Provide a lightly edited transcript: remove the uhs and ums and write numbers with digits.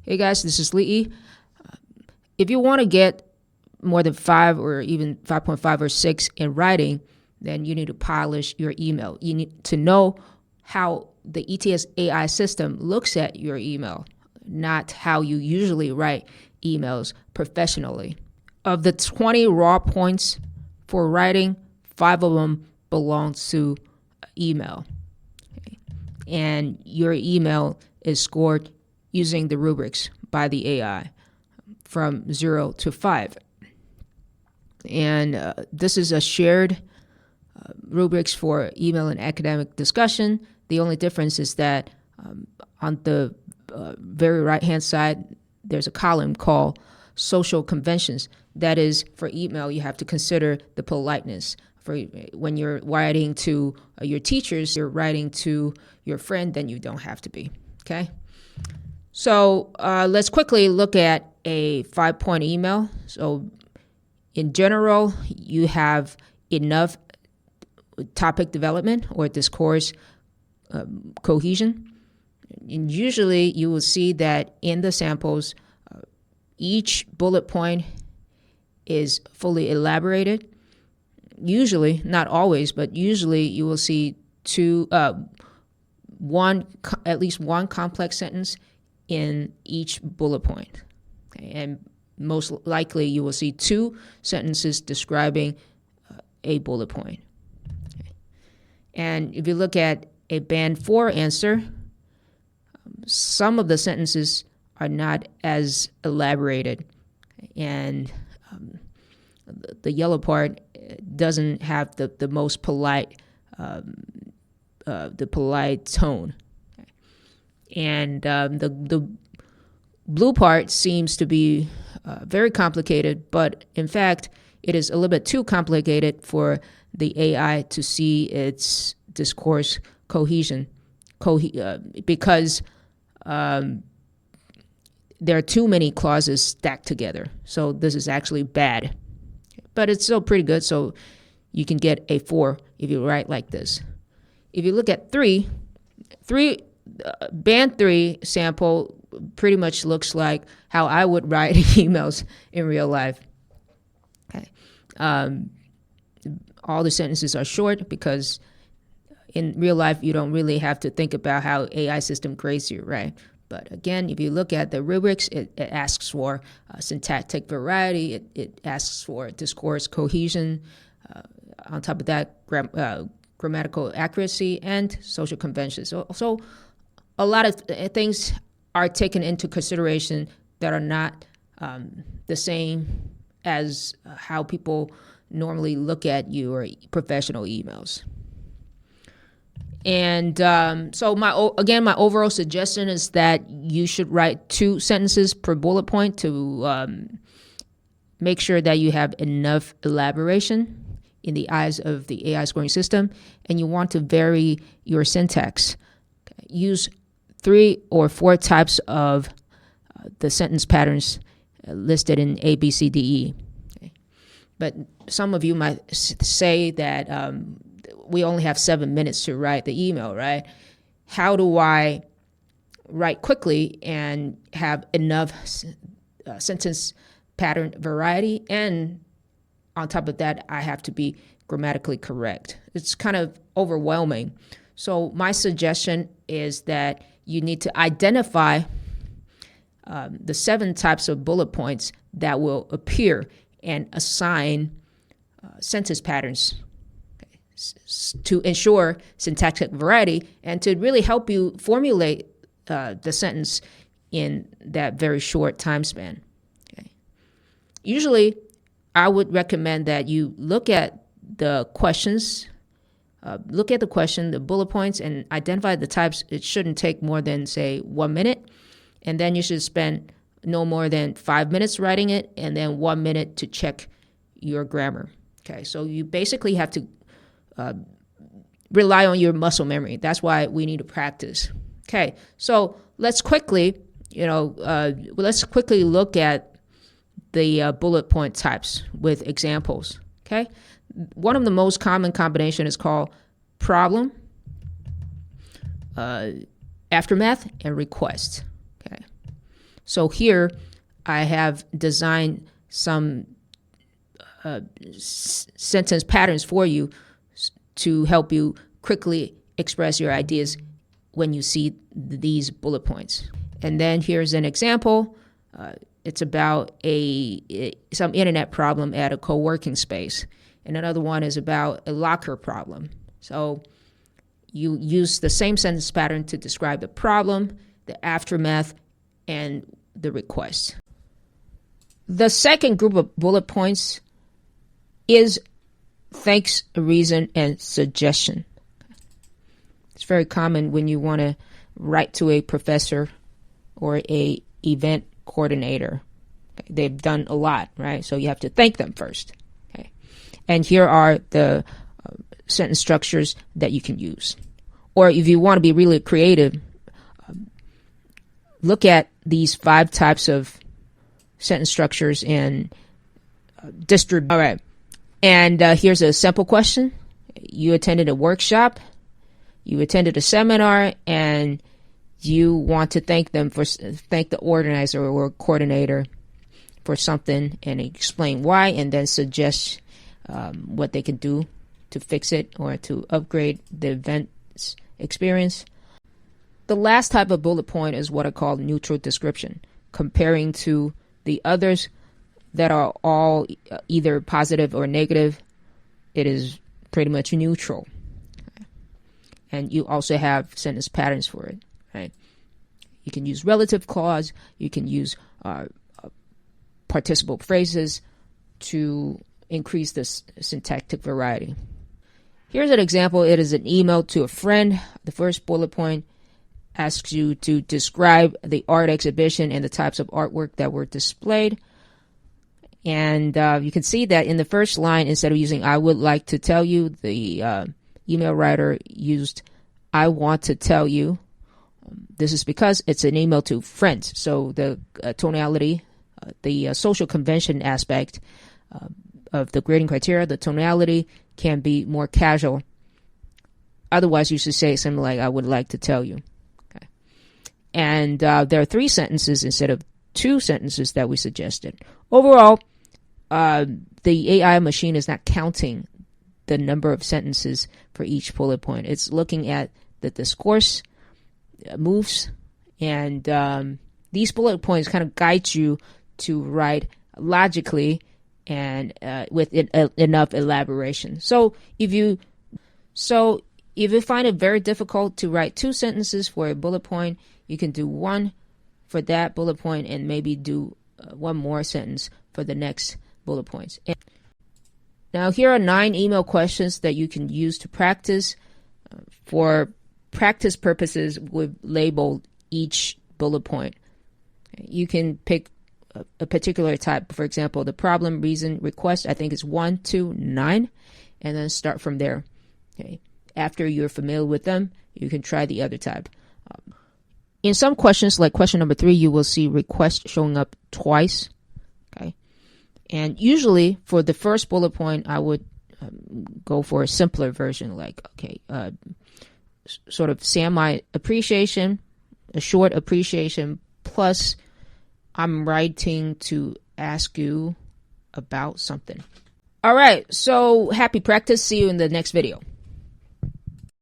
Hey guys, this is Lee. If you want to get more than 5 or even 5.5 or 6 in writing, then you need to polish your email. You need to know how the ETS AI system looks at your email, not how you usually write emails professionally. Of the 20 raw points for writing, 5 of them belong to email. Okay. And your email is scored using the rubrics by the AI from 0 to 5. And this is a shared rubrics for email and academic discussion. The only difference is that on the very right-hand side, there's a column called social conventions. That is, for email, you have to consider the politeness. For when you're writing to your teachers, you're writing to your friend, then you don't have to be, okay? So let's quickly look at a 5-point email. So in general, you have enough topic development or discourse cohesion. And usually you will see that in the samples, each bullet point is fully elaborated. Usually, not always, but usually you will see at least one complex sentence in each bullet point. Okay? And most likely you will see 2 sentences describing a bullet point. Okay? And if you look at a band 4 answer, some of the sentences are not as elaborated, and the yellow part doesn't have the most polite tone. And the blue part seems to be very complicated, but in fact, it is a little bit too complicated for the AI to see its discourse cohesion, because there are too many clauses stacked together. So this is actually bad, but it's still pretty good. So you can get a 4 if you write like this. If you look at band 3 sample pretty much looks like how I would write emails in real life. Okay. All the sentences are short because in real life, you don't really have to think about how AI system grades you, right? But again, if you look at the rubrics, it asks for syntactic variety. It asks for discourse cohesion. On top of that, grammatical accuracy and social conventions. So a lot of things are taken into consideration that are not the same as how people normally look at your professional emails. And so my overall suggestion is that you should write 2 sentences per bullet point to make sure that you have enough elaboration in the eyes of the AI scoring system, and you want to vary your syntax. Okay. Use 3 or 4 types of the sentence patterns listed in A, B, C, D, E. Okay. But some of you might say that we only have 7 minutes to write the email, right? How do I write quickly and have enough sentence pattern variety? And on top of that, I have to be grammatically correct. It's kind of overwhelming. So my suggestion is that you need to identify the 7 types of bullet points that will appear and assign sentence patterns to ensure syntactic variety and to really help you formulate the sentence in that very short time span. Okay. Usually, I would recommend that you look at the questions, the bullet points, and identify the types. It shouldn't take more than, say, 1 minute. And then you should spend no more than 5 minutes writing it, and then 1 minute to check your grammar. Okay, so you basically have to rely on your muscle memory. That's why we need to practice. Okay, so let's quickly look at the bullet point types with examples. Okay, one of the most common combination is called problem, aftermath, and request. Okay, So here I have designed some sentence patterns for you to help you quickly express your ideas when you see these bullet points. And then here's an example. It's about some internet problem at a co-working space. And another one is about a locker problem. So you use the same sentence pattern to describe the problem, the aftermath, and the request. The second group of bullet points is thanks, reason, and suggestion. It's very common when you want to write to a professor or a event coordinator. Okay. They've done a lot, right? So you have to thank them first. Okay. And here are the sentence structures that you can use. Or if you want to be really creative, look at these 5 types of sentence structures and distribute. All right. And here's a simple question. You attended a workshop, you attended a seminar, and you want to thank the organizer or coordinator for something and explain why, and then suggest what they can do to fix it or to upgrade the event's experience. The last type of bullet point is what I call neutral description, comparing to the others that are all either positive or negative. It is pretty much neutral. And you also have sentence patterns for it, right? You can use relative clause. You can use participle phrases to increase the syntactic variety. Here's an example. It is an email to a friend. The first bullet point asks you to describe the art exhibition and the types of artwork that were displayed. And you can see that in the first line, instead of using I would like to tell you, the email writer used I want to tell you. This is because it's an email to friends. So the tonality, the social convention aspect of the grading criteria, the tonality can be more casual. Otherwise, you should say something like I would like to tell you. Okay. And there are 3 sentences instead of 2 sentences that we suggested. Overall, the AI machine is not counting the number of sentences for each bullet point. It's looking at the discourse moves, and these bullet points kind of guide you to write logically and with enough elaboration. So if you find it very difficult to write 2 sentences for a bullet point, you can do 1 for that bullet point and maybe do 1 more sentence for the next bullet points. And now here are 9 email questions that you can use to practice. For practice purposes, we've labeled each bullet point. You can pick a particular type. For example, the problem, reason, request, I think is 1, 2, 9, and then start from there. Okay. After you're familiar with them, you can try the other type. In some questions, like question number 3, you will see request showing up twice. Okay. And usually for the first bullet point, I would go for a simpler version, like, okay, sort of semi-appreciation, a short appreciation, plus I'm writing to ask you about something. All right, so happy practice. See you in the next video.